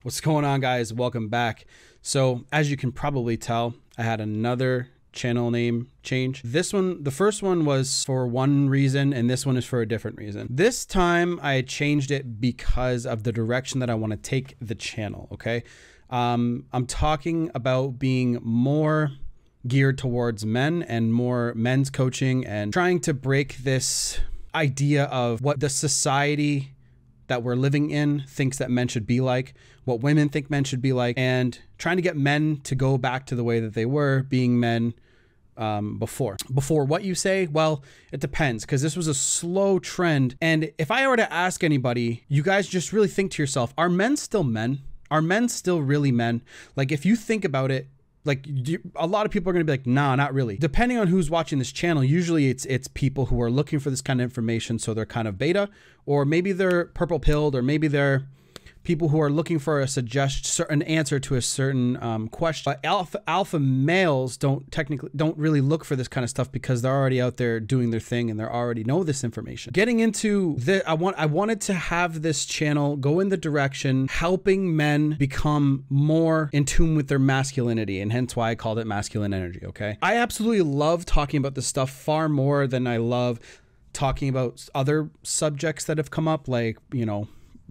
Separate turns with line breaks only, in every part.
What's going on, guys? Welcome back. So as you can probably tell, I had another channel name change. This one, the first one was for one reason, and this one is for a different reason. This time I changed it because of the direction that I want to take the channel. Okay. I'm talking about being more geared towards men and more men's coaching and trying to break this idea of what the society that we're living in thinks that men should be like, what women think men should be like, and trying to get men to go back to the way that they were being men before. What you say? Well, it depends, because this was a slow trend. And if I were to ask anybody, you guys just really think to yourself, are men still men? Are men still really men? Like, if you think about it, like a lot of people are going to be like, nah, not really. Depending on who's watching this channel, usually it's people who are looking for this kind of information. So they're kind of beta, or maybe they're purple pilled, or maybe they're people who are looking for a certain answer to a certain question. But alpha males don't really look for this kind of stuff because they're already out there doing their thing and they already know this information. Getting into the, I wanted to have this channel go in the direction helping men become more in tune with their masculinity, and hence why I called it masculine energy. Okay, I absolutely love talking about this stuff far more than I love talking about other subjects that have come up, like, you know,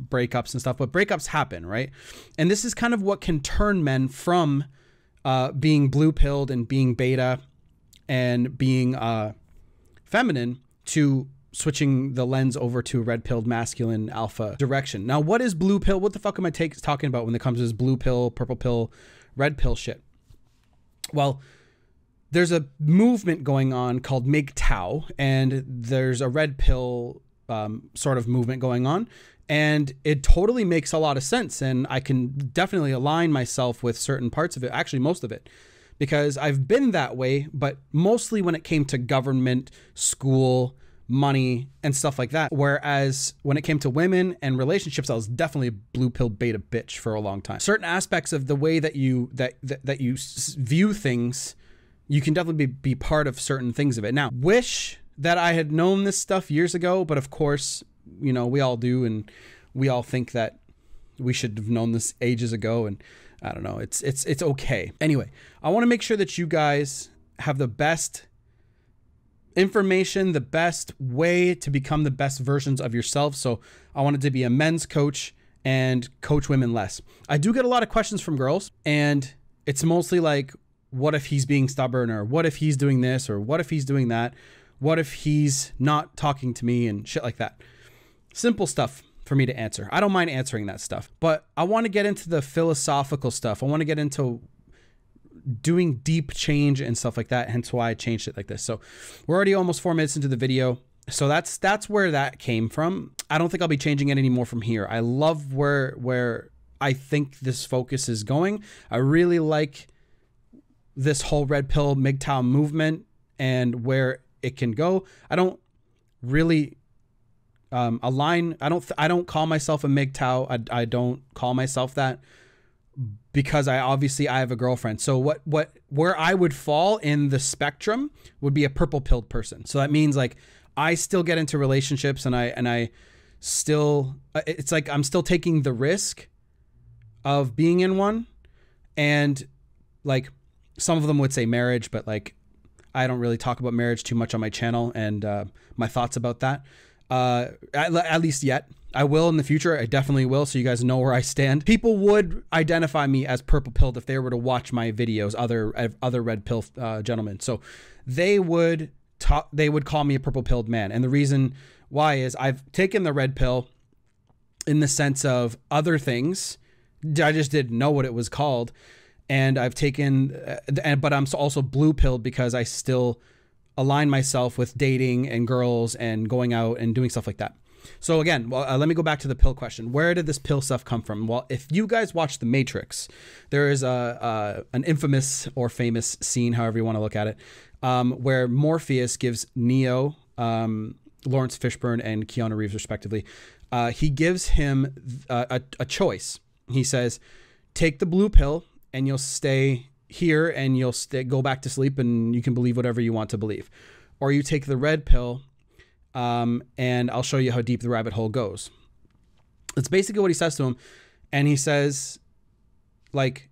breakups and stuff. But breakups happen, right? And this is kind of what can turn men from being blue-pilled and being beta and being feminine to switching the lens over to red-pilled masculine alpha direction. Now, what is blue pill? What the fuck am I talking about when it comes to this blue pill, purple pill, red pill shit? Well, there's a movement going on called Mgtow, and there's a red pill sort of movement going on. And it totally makes a lot of sense. And I can definitely align myself with certain parts of it, actually most of it, because I've been that way, but mostly when it came to government, school, money, and stuff like that. Whereas when it came to women and relationships, I was definitely a blue pill beta bitch for a long time. Certain aspects of the way that you view things, you can definitely be part of certain things of it. Now, wish that I had known this stuff years ago, but of course, you know, we all do, and we all think that we should have known this ages ago, and I don't know, it's okay. Anyway, I want to make sure that you guys have the best information, the best way to become the best versions of yourself. So I wanted to be a men's coach and coach women less. I do get a lot of questions from girls, and it's mostly like, what if he's being stubborn, or what if he's doing this, or what if he's doing that? What if he's not talking to me, and shit like that. Simple stuff for me to answer. I don't mind answering that stuff, but I want to get into the philosophical stuff. I want to get into doing deep change and stuff like that. Hence why I changed it like this. So we're already almost 4 minutes into the video. So that's where that came from. I don't think I'll be changing it anymore from here. I love where I think this focus is going. I really like this whole red pill Mgtow movement and where it can go. I don't really align. I don't call myself a Mgtow. I don't call myself that because I have a girlfriend. So where I would fall in the spectrum would be a purple pilled person. So that means like I still get into relationships, and I still, it's like I'm still taking the risk of being in one, and like some of them would say marriage, but like I don't really talk about marriage too much on my channel, and my thoughts about that. At least yet. I will in the future. I definitely will, so you guys know where I stand. People would identify me as purple pilled if they were to watch my videos, other red pill gentlemen. So they would call me a purple pilled man. And the reason why is I've taken the red pill in the sense of other things. I just didn't know what it was called. And I've taken, but I'm also blue pilled because I still align myself with dating and girls and going out and doing stuff like that. So again, well, let me go back to the pill question. Where did this pill stuff come from? Well, if you guys watch The Matrix, there is an infamous or famous scene, however you want to look at it, where Morpheus gives Neo, Lawrence Fishburne and Keanu Reeves respectively, he gives him a choice. He says, take the blue pill and you'll stay here and you'll go back to sleep and you can believe whatever you want to believe. Or you take the red pill and I'll show you how deep the rabbit hole goes. It's basically what he says to him. And he says, like,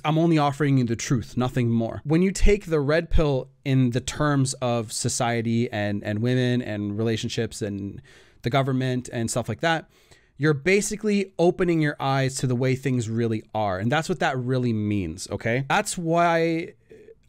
I'm only offering you the truth, nothing more. When you take the red pill in the terms of society and women and relationships and the government and stuff like that, you're basically opening your eyes to the way things really are. And that's what that really means, okay? That's why,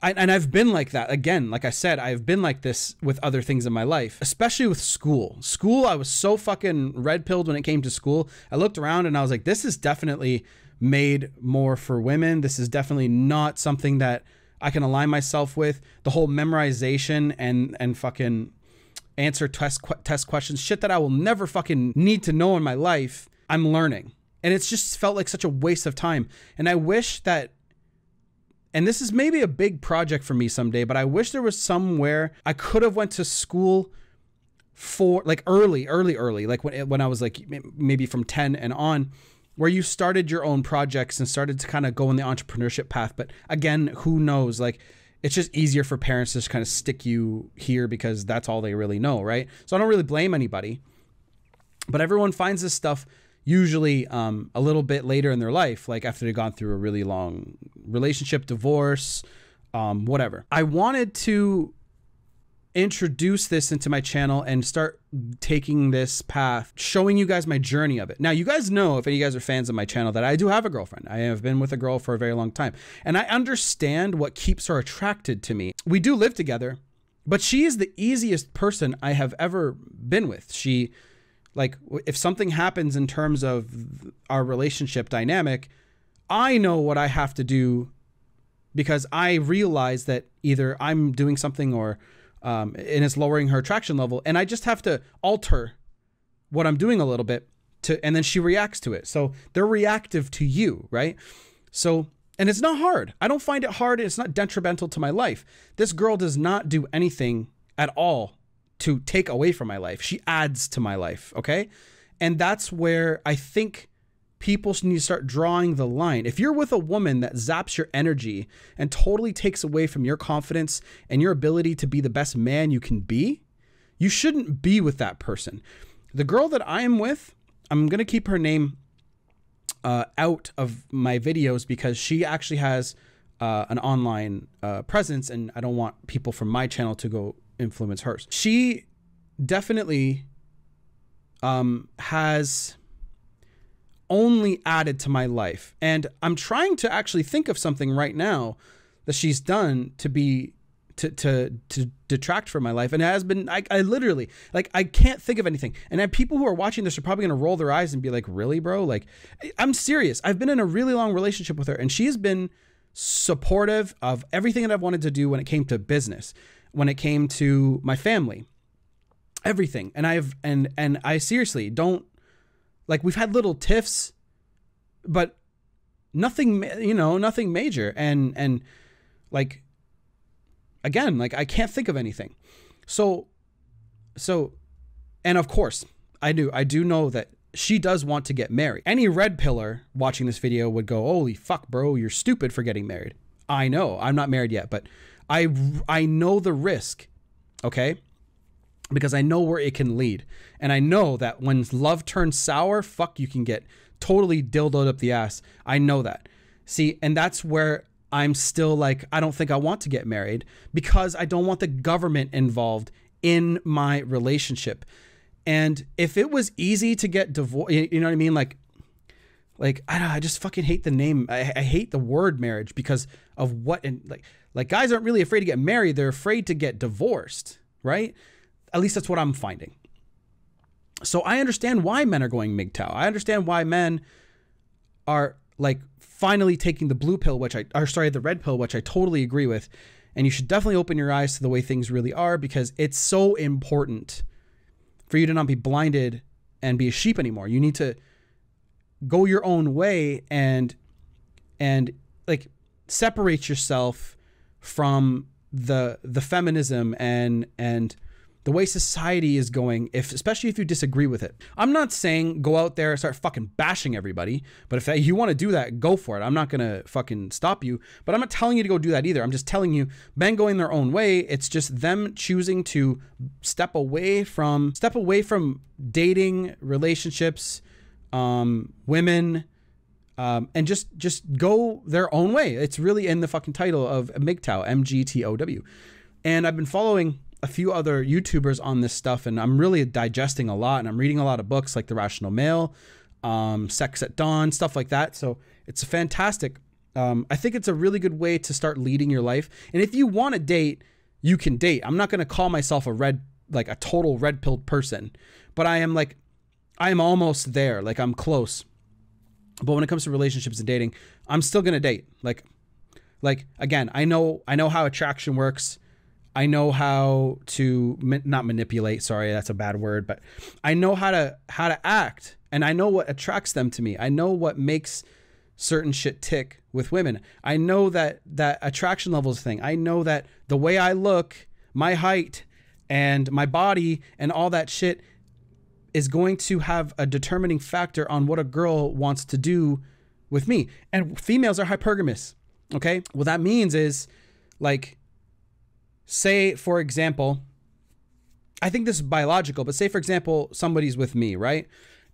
I've been like that. Again, like I said, I've been like this with other things in my life, especially with school. School, I was so fucking red-pilled when it came to school. I looked around and I was like, this is definitely made more for women. This is definitely not something that I can align myself with. The whole memorization and fucking answer test questions, shit that I will never fucking need to know in my life, I'm learning. And it's just felt like such a waste of time. And I wish that, and this is maybe a big project for me someday, but I wish there was somewhere I could have went to school for like early, like when I was like maybe from 10 and on, where you started your own projects and started to kind of go in the entrepreneurship path. But again, who knows? Like, it's just easier for parents to just kind of stick you here because that's all they really know, right? So I don't really blame anybody, but everyone finds this stuff usually a little bit later in their life, like after they've gone through a really long relationship, divorce, whatever. I wanted to introduce this into my channel and start taking this path, showing you guys my journey of it. Now, you guys know, if any of you guys are fans of my channel, that I do have a girlfriend. I have been with a girl for a very long time, and I understand what keeps her attracted to me. We do live together, but she is the easiest person I have ever been with. She, like, if something happens in terms of our relationship dynamic, I know what I have to do because I realize that either I'm doing something or and it's lowering her attraction level, and I just have to alter what I'm doing a little bit and then she reacts to it. So they're reactive to you, right? So, and it's not hard. I don't find it hard. It's not detrimental to my life. This girl does not do anything at all to take away from my life. She adds to my life, okay? And that's where I think people need to start drawing the line. If you're with a woman that zaps your energy and totally takes away from your confidence and your ability to be the best man you can be, you shouldn't be with that person. The girl that I am with, I'm going to keep her name out of my videos because she actually has an online presence, and I don't want people from my channel to go influence hers. She definitely has only added to my life. And I'm trying to actually think of something right now that she's done to detract from my life. And it has been, I literally, like, I can't think of anything. And then people who are watching this are probably going to roll their eyes and be like, really, bro? Like, I'm serious. I've been in a really long relationship with her, and she has been supportive of everything that I've wanted to do when it came to business, when it came to my family, everything. And I seriously don't, like, we've had little tiffs, but nothing, you know, nothing major. And like, again, like, I can't think of anything. So, and of course I do know that she does want to get married. Any red pillar watching this video would go, holy fuck, bro, you're stupid for getting married. I know I'm not married yet, but I know the risk. Okay. Because I know where it can lead. And I know that when love turns sour, fuck, you can get totally dildoed up the ass. I know that. See, and that's where I'm still like, I don't think I want to get married because I don't want the government involved in my relationship. And if it was easy to get divorced, you know what I mean? Like I just fucking hate the name. I hate the word marriage because of what, and like guys aren't really afraid to get married. They're afraid to get divorced, right? At least that's what I'm finding. So I understand why men are going Mgtow. I understand why men are like finally taking the blue pill, the red pill, which I totally agree with. And you should definitely open your eyes to the way things really are, because it's so important for you to not be blinded and be a sheep anymore. You need to go your own way and like separate yourself from the feminism and the way society is going, especially if you disagree with it. I'm not saying go out there and start fucking bashing everybody, but if you want to do that, go for it. I'm not going to fucking stop you, but I'm not telling you to go do that either. I'm just telling you, men going their own way. It's just them choosing to step away from dating, relationships, women, and just go their own way. It's really in the fucking title of Mgtow, Mgtow. And I've been following a few other YouTubers on this stuff, and I'm really digesting a lot, and I'm reading a lot of books like The Rational Male, Sex at Dawn, stuff like that. So it's a fantastic. I think it's a really good way to start leading your life. And if you want to date, you can date. I'm not going to call myself a total red-pilled person, but I am almost there. Like, I'm close. But when it comes to relationships and dating, I'm still going to date. Like again, I know how attraction works. I know how to not manipulate. Sorry, that's a bad word, but I know how to act, and I know what attracts them to me. I know what makes certain shit tick with women. I know that attraction levels thing. I know that the way I look, my height, and my body, and all that shit is going to have a determining factor on what a girl wants to do with me. And females are hypergamous. Okay, what that means is, like, say, for example, I think this is biological, but say, for example, somebody's with me, right?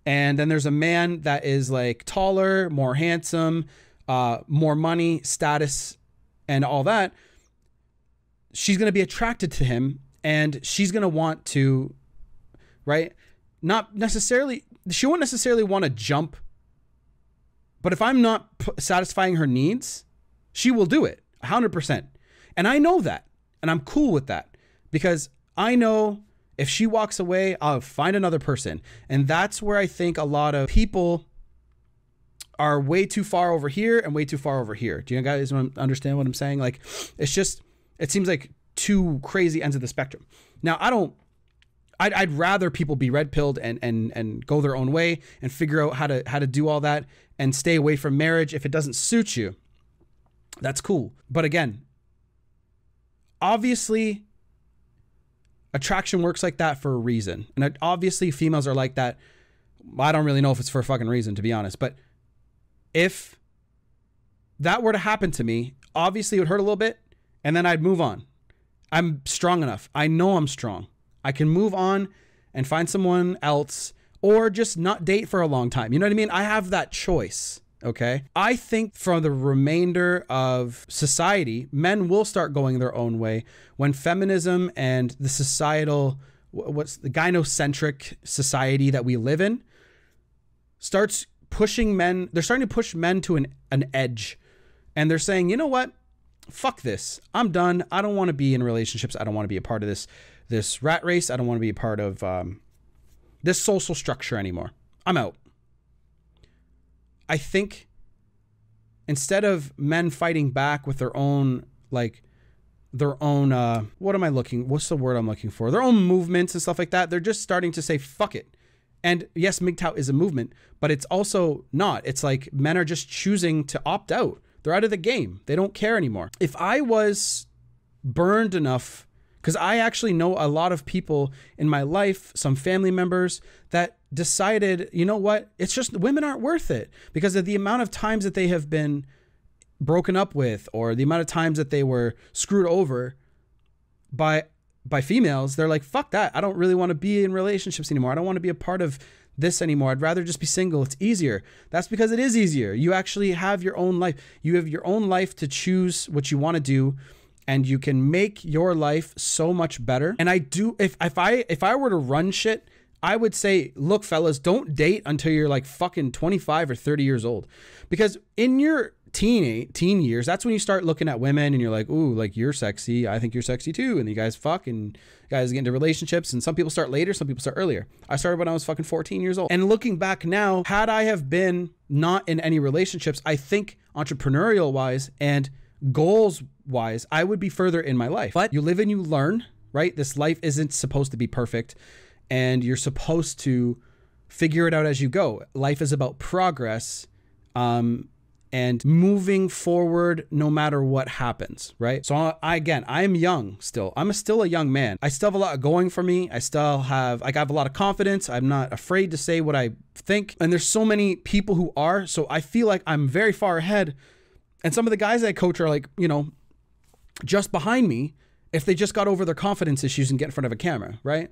And then there's a man that is like taller, more handsome, more money, status, and all that. She's going to be attracted to him, and she's going to want to, right? Not necessarily, she won't necessarily want to jump, but if I'm not satisfying her needs, she will do it 100%. And I know that. And I'm cool with that, because I know if she walks away, I'll find another person. And that's where I think a lot of people are way too far over here and way too far over here. Do you guys understand what I'm saying? Like, it's just, it seems like two crazy ends of the spectrum. Now, I'd rather people be red-pilled and go their own way and figure out how to do all that and stay away from marriage if it doesn't suit you. That's cool. But again, obviously, attraction works like that for a reason. And obviously, females are like that. I don't really know if it's for a fucking reason, to be honest. But if that were to happen to me, obviously it would hurt a little bit, and then I'd move on. I'm strong enough. I know I'm strong. I can move on and find someone else, or just not date for a long time. You know what I mean? I have that choice. Okay. I think for the remainder of society, men will start going their own way when feminism and the societal, what's the gynocentric society that we live in, starts pushing men. They're starting to push men to an edge, and they're saying, you know what? Fuck this. I'm done. I don't want to be in relationships. I don't want to be a part of this rat race. I don't want to be a part of this social structure anymore. I'm out. I think instead of men fighting back with their own, what's the word I'm looking for? Their own movements and stuff like that. They're just starting to say, fuck it. And yes, Mgtow is a movement, but it's also not. It's like men are just choosing to opt out. They're out of the game. They don't care anymore. If I was burned enough, because I actually know a lot of people in my life, some family members that decided, you know what, it's just women aren't worth it because of the amount of times that they have been broken up with, or the amount of times that they were screwed over by females. They're like, fuck that. I don't really want to be in relationships anymore. I don't want to be a part of this anymore. I'd rather just be single. It's easier. That's because it is easier. You actually have your own life. You have your own life to choose what you want to do, and you can make your life so much better. And I do, if I were to run shit, I would say, look, fellas, don't date until you're like fucking 25 or 30 years old. Because in your teen years, that's when you start looking at women and you're like, ooh, like, you're sexy. I think you're sexy too. And you guys fuck, and you guys get into relationships. And some people start later, some people start earlier. I started when I was fucking 14 years old. And looking back now, had I have been not in any relationships, I think entrepreneurial wise and goals wise, I would be further in my life. But you live and you learn, right? This life isn't supposed to be perfect, and you're supposed to figure it out as you go. Life is about progress, and moving forward no matter what happens, right? So I'm young still. I'm still a young man. I still have a lot going for me. I have a lot of confidence. I'm not afraid to say what I think. And there's so many people who are, so I feel like I'm very far ahead. And some of the guys I coach are like, you know, just behind me if they just got over their confidence issues and get in front of a camera, right?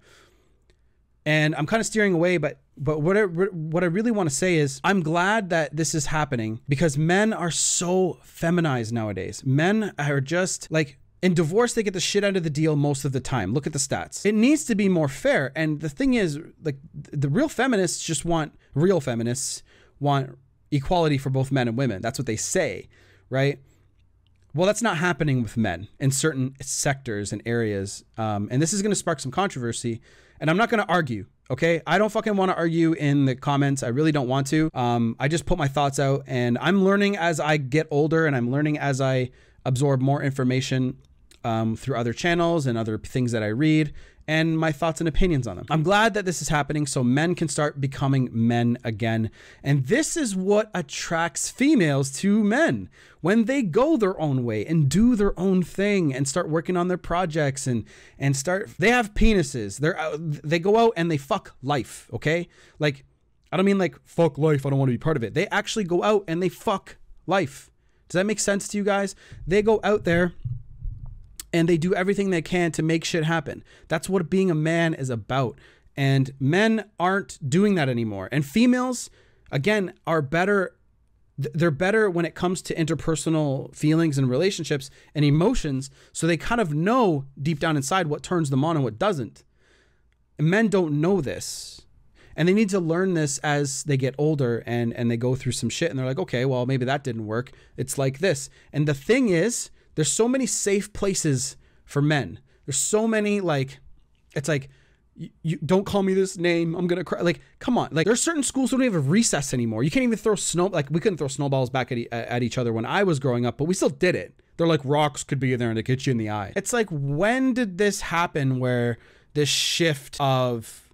And I'm kind of steering away, but what I really want to say is I'm glad that this is happening because men are so feminized nowadays. Men are just like, in divorce, they get the shit out of the deal most of the time. Look at the stats. It needs to be more fair. And the thing is, like, the real feminists want equality for both men and women. That's what they say, right? Well, that's not happening with men in certain sectors and areas. And this is going to spark some controversy. And I'm not going to argue, okay? I don't fucking want to argue in the comments. I really don't want to. I just put my thoughts out, and I'm learning as I get older, and I'm learning as I absorb more information through other channels and other things that I read, and my thoughts and opinions on them. I'm glad that this is happening so men can start becoming men again. And this is what attracts females to men. When they go their own way and do their own thing and start working on their projects and they have penises. They go out and they fuck life, okay? Like, I don't mean like fuck life, I don't want to be part of it. They actually go out and they fuck life. Does that make sense to you guys? They go out there and they do everything they can to make shit happen. That's what being a man is about. And men aren't doing that anymore. And females, again, are better. They're better when it comes to interpersonal feelings and relationships and emotions. So they kind of know deep down inside what turns them on and what doesn't. And men don't know this. And they need to learn this as they get older and they go through some shit. And they're like, okay, well, maybe that didn't work. It's like this. And the thing is, there's so many safe places for men. There's so many, like, it's like, you don't call me this name, I'm gonna cry. Like, come on. Like, there's certain schools who don't even have recess anymore. You can't even throw like, we couldn't throw snowballs back at each other when I was growing up, but we still did it. They're like, rocks could be there and they hit you in the eye. It's like, when did this happen where this shift of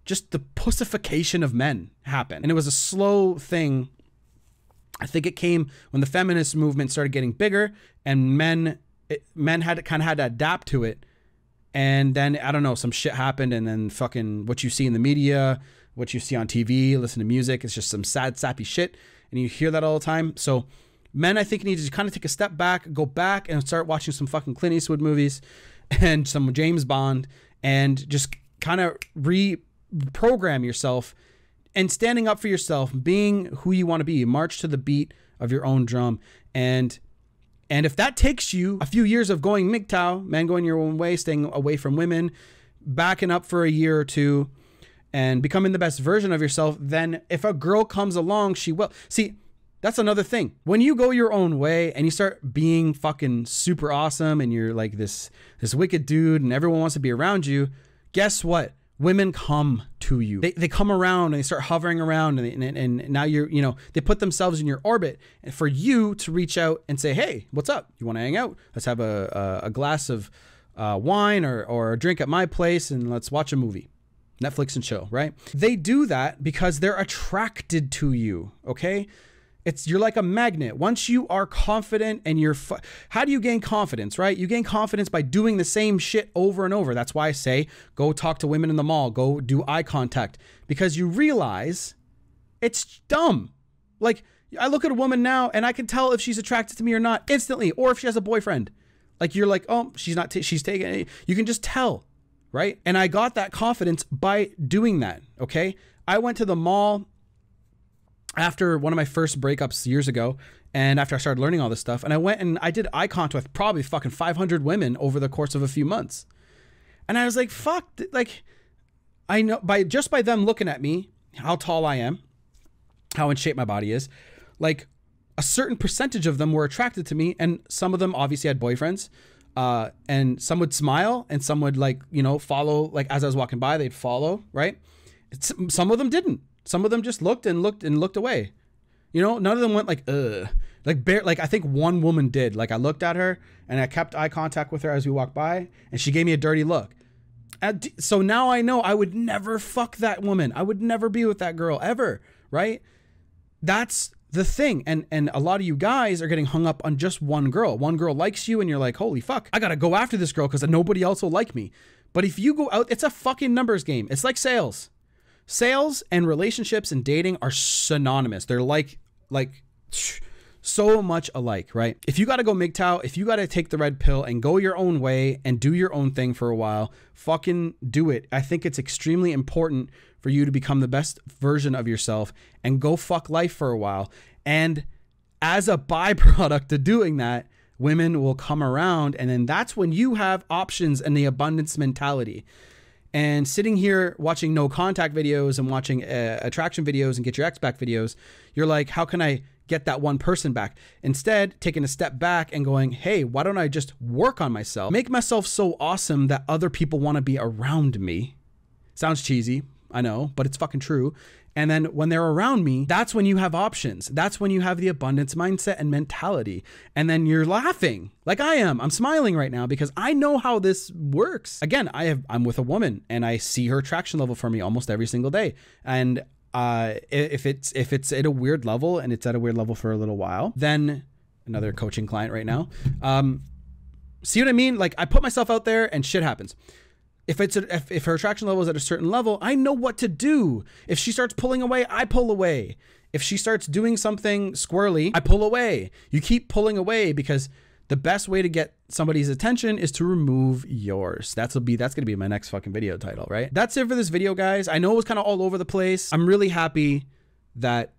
just the pussification of men happened? And it was a slow thing. I think it came when the feminist movement started getting bigger and men had to adapt to it. And then, I don't know, some shit happened, and then fucking what you see in the media, what you see on TV, listen to music, it's just some sad, sappy shit. And you hear that all the time. So men, I think, need to kind of take a step back, go back and start watching some fucking Clint Eastwood movies and some James Bond and just kind of reprogram yourself and standing up for yourself, being who you want to be. March to the beat of your own drum. And if that takes you a few years of going Mgtow, man going your own way, staying away from women, backing up for a year or two, and becoming the best version of yourself, then if a girl comes along, she will. See, that's another thing. When you go your own way and you start being fucking super awesome and you're like this wicked dude and everyone wants to be around you, guess what? Women come to you. They come around and they start hovering around and now they put themselves in your orbit and for you to reach out and say, hey, what's up? You want to hang out? Let's have a glass of wine or a drink at my place and let's watch a movie. Netflix and chill, right? They do that because they're attracted to you, okay? You're like a magnet. Once you are confident and how do you gain confidence, right? You gain confidence by doing the same shit over and over. That's why I say, go talk to women in the mall, go do eye contact, because you realize it's dumb. Like, I look at a woman now and I can tell if she's attracted to me or not instantly, or if she has a boyfriend. Like, you're like, oh, she's not, she's taking it. You can just tell, right? And I got that confidence by doing that, okay? I went to the mall after one of my first breakups years ago, and after I started learning all this stuff, and I went and I did eye contact with probably fucking 500 women over the course of a few months. And I was like, fuck, like, I know by them looking at me, how tall I am, how in shape my body is, like a certain percentage of them were attracted to me, and some of them obviously had boyfriends, and some would smile and some would, like, follow, like as I was walking by, they'd follow, right? Some of them didn't. Some of them just looked away. None of them went like, ugh. Like I think one woman did. Like, I looked at her and I kept eye contact with her as we walked by and she gave me a dirty look. So now I know I would never fuck that woman. I would never be with that girl ever, right? That's the thing. And a lot of you guys are getting hung up on just one girl. One girl likes you and you're like, holy fuck, I gotta go after this girl because nobody else will like me. But if you go out, it's a fucking numbers game. It's like sales. Sales and relationships and dating are synonymous. They're like so much alike, right? If you got to go Mgtow, if you got to take the red pill and go your own way and do your own thing for a while, fucking do it. I think it's extremely important for you to become the best version of yourself and go fuck life for a while. And as a byproduct of doing that, women will come around, and then that's when you have options and the abundance mentality. And sitting here watching no contact videos and watching attraction videos and get your ex back videos, you're like, how can I get that one person back? Instead, taking a step back and going, hey, why don't I just work on myself, make myself so awesome that other people want to be around me? Sounds cheesy, I know, but it's fucking true. And then when they're around me, that's when you have options. That's when you have the abundance mindset and mentality. And then you're laughing like I am. I'm smiling right now because I know how this works. Again, I'm with a woman and I see her attraction level for me almost every single day. And if it's at a weird level and it's at a weird level for a little while, then another coaching client right now. See what I mean? Like, I put myself out there and shit happens. If her attraction level is at a certain level, I know what to do. If she starts pulling away, I pull away. If she starts doing something squirrely, I pull away. You keep pulling away because the best way to get somebody's attention is to remove yours. That's going to be my next fucking video title, right? That's it for this video, guys. I know it was kind of all over the place. I'm really happy that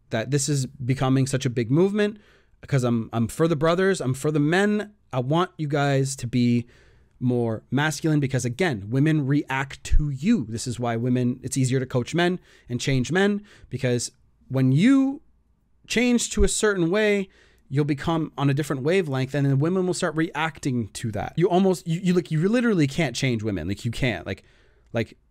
this is becoming such a big movement because I'm for the brothers. I'm for the men. I want you guys to be more masculine because, again, women react to you. This is why it's easier to coach men and change men, because when you change to a certain way, you'll become on a different wavelength, and then women will start reacting to that. You literally can't change women. Like, you can't, like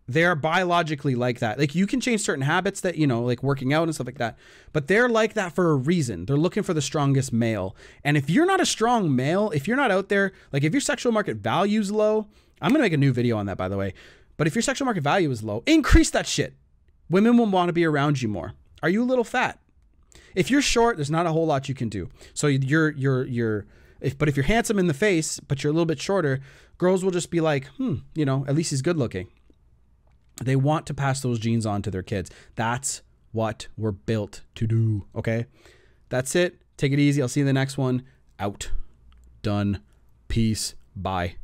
they're biologically like that. Like, you can change certain habits that, like working out and stuff like that, but they're like that for a reason. They're looking for the strongest male. And if you're not a strong male, if you're not out there, like if your sexual market value is low, I'm going to make a new video on that, by the way. But if your sexual market value is low, increase that shit. Women will want to be around you more. Are you a little fat? If you're short, there's not a whole lot you can do. So but if you're handsome in the face, but you're a little bit shorter, girls will just be like, at least he's good looking. They want to pass those genes on to their kids. That's what we're built to do. Okay. That's it. Take it easy. I'll see you in the next one. Out. Done. Peace. Bye.